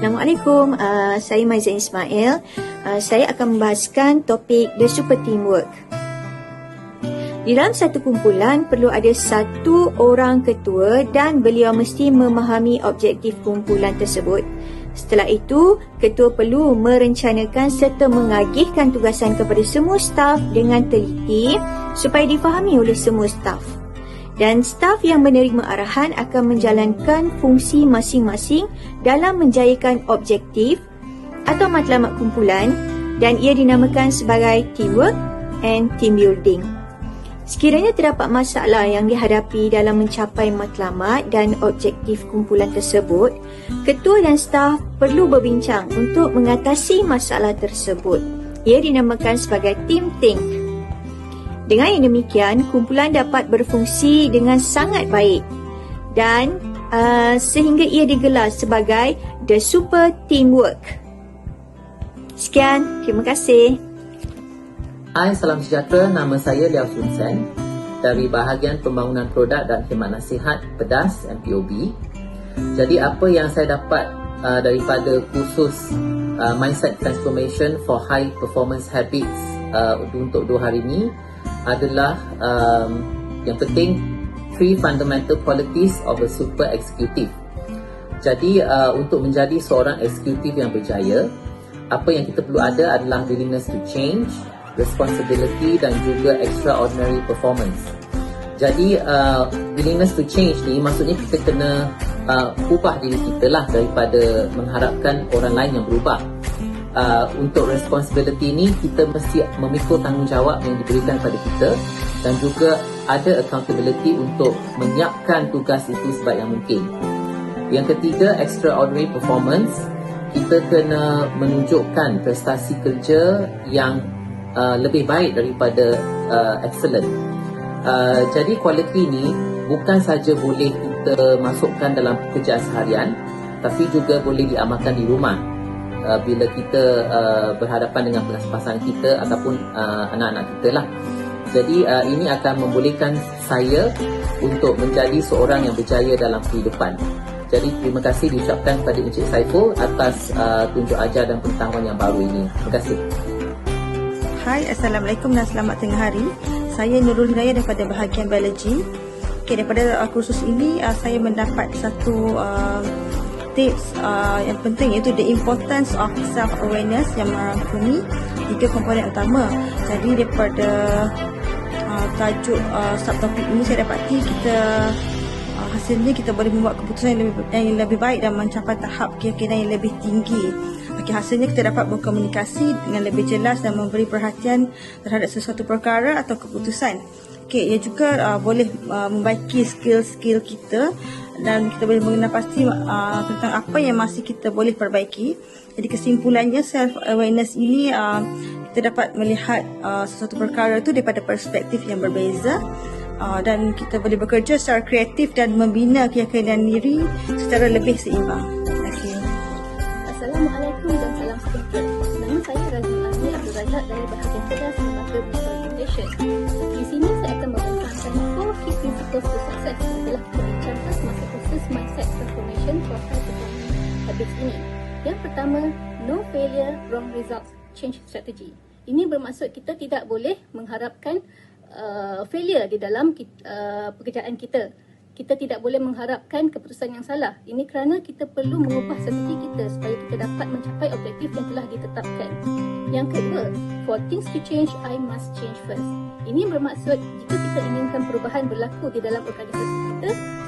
Assalamualaikum, saya Maizan Ismail. Saya akan membahaskan topik The Super Teamwork. Di dalam satu kumpulan perlu ada satu orang ketua dan beliau mesti memahami objektif kumpulan tersebut. Setelah itu, ketua perlu merencanakan serta mengagihkan tugasan kepada semua staf dengan teliti supaya difahami oleh semua staf. Dan staf yang menerima arahan akan menjalankan fungsi masing-masing dalam menjayakan objektif atau matlamat kumpulan dan ia dinamakan sebagai teamwork and team building. Sekiranya terdapat masalah yang dihadapi dalam mencapai matlamat dan objektif kumpulan tersebut, ketua dan staf perlu berbincang untuk mengatasi masalah tersebut. Ia dinamakan sebagai team think. Dengan yang demikian, kumpulan dapat berfungsi dengan sangat baik dan sehingga ia digelar sebagai The Super Teamwork. Sekian, terima kasih. Hai, salam sejahtera. Nama saya Liao Sun Sen dari Bahagian Pembangunan Produk dan Khidmat Nasihat PEDAS MPOB. Jadi apa yang saya dapat daripada kursus Mindset Transformation for High Performance Habits untuk 2 hari ini adalah yang penting 3 fundamental qualities of a super executive. Jadi untuk menjadi seorang eksekutif yang berjaya, apa yang kita perlu ada adalah willingness to change, responsibility dan juga extraordinary performance. Jadi willingness to change ni maksudnya kita kena ubah diri kita lah daripada mengharapkan orang lain yang berubah. Untuk responsibility ni kita mesti memikul tanggungjawab yang diberikan kepada kita dan juga ada accountability untuk menyiapkan tugas itu sebaik yang mungkin. Yang ketiga, extraordinary performance. Kita kena menunjukkan prestasi kerja yang lebih baik daripada excellent. Jadi kualiti ni bukan saja boleh kita masukkan dalam pekerjaan seharian, tapi juga boleh diamalkan di rumah bila kita berhadapan dengan pasangan kita ataupun anak-anak kita lah. Jadi ini akan membolehkan saya untuk menjadi seorang yang berjaya dalam kehidupan. Jadi terima kasih diucapkan kepada Encik Saiful atas tunjuk ajar dan pengetahuan yang baru ini. Terima kasih. Hai, Assalamualaikum dan selamat tengah hari. Saya Nurul Hidayah daripada Bahagian Biologi. Daripada kursus ini saya mendapat satu tips yang penting, iaitu the importance of self-awareness yang merangkumi 3 komponen utama. Jadi daripada tajuk subtopik ini saya dapati hasilnya kita boleh membuat keputusan yang lebih baik dan mencapai tahap keyakinan yang lebih tinggi. Hasilnya kita dapat berkomunikasi dengan lebih jelas dan memberi perhatian terhadap sesuatu perkara atau keputusan. Ia juga boleh membaiki skill-skill kita dan kita boleh mengenal pasti tentang apa yang masih kita boleh perbaiki. Jadi kesimpulannya, self-awareness ini kita dapat melihat sesuatu perkara itu daripada perspektif yang berbeza dan kita boleh bekerja secara kreatif dan membina keyakinan diri secara lebih seimbang. Terima kasih. Assalamualaikum dan salam sejahtera. Nama saya Razmi Azmi Abdul Razak dari Bahagian PEDAS Lembaga Presentation. Di sini saya akan membangkitkan 4 key principles to success yang telah kita bincangkan semasa kursus Mindset Transformation for High Performance Habits ini. Yang pertama, no failure, wrong results, change strategy. Ini bermaksud kita tidak boleh mengharapkan failure di dalam pekerjaan kita. Kita tidak boleh mengharapkan keputusan yang salah. Ini kerana kita perlu mengubah strategi kita supaya kita dapat mencapai objektif yang telah ditetapkan. Yang kedua, for things to change, I must change first. Ini bermaksud jika kita inginkan perubahan berlaku di dalam organisasi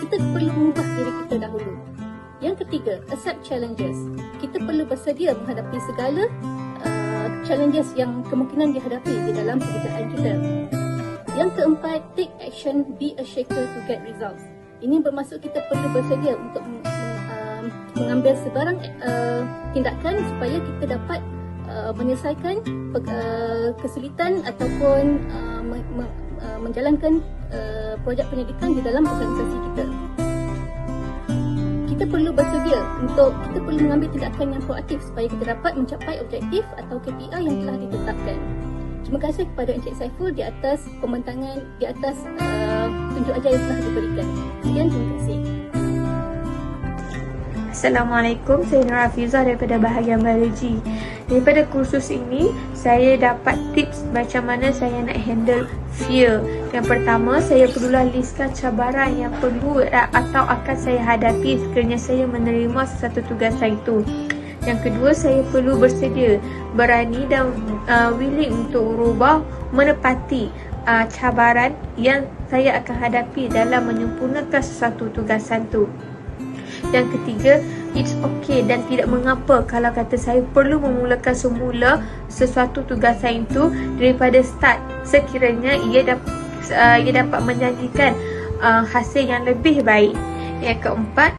kita perlu mengubah diri kita dahulu. Yang ketiga, accept challenges. Kita perlu bersedia menghadapi segala challenges yang kemungkinan dihadapi di dalam pekerjaan kita. Yang keempat, take action, be a shaker to get results. Ini bermaksud kita perlu bersedia untuk mengambil sebarang tindakan supaya kita dapat menyelesaikan kesulitan ataupun menjalankan projek pendidikan di dalam organisasi kita. Kita perlu bersedia kita perlu mengambil tindakan yang proaktif supaya kita dapat mencapai objektif atau KPI yang telah ditetapkan. Terima kasih kepada Encik Saiful di atas pembentangan, di atas tunjuk ajar yang telah diberikan. Sekian, terima kasih. Assalamualaikum, saya Nur Hafizah daripada bahagian biologi. Daripada kursus ini, saya dapat tips macam mana saya nak handle fear. Yang pertama, saya perlulah listkan cabaran yang perlu atau akan saya hadapi sekiranya saya menerima sesuatu tugasan itu. Yang kedua, saya perlu bersedia, berani dan willing untuk berubah, menepati cabaran yang saya akan hadapi dalam menyempurnakan sesuatu tugasan itu. Yang ketiga, it's okay dan tidak mengapa kalau kata saya perlu memulakan semula sesuatu tugasan itu daripada start sekiranya ia dapat menjanjikan hasil yang lebih baik. Yang keempat,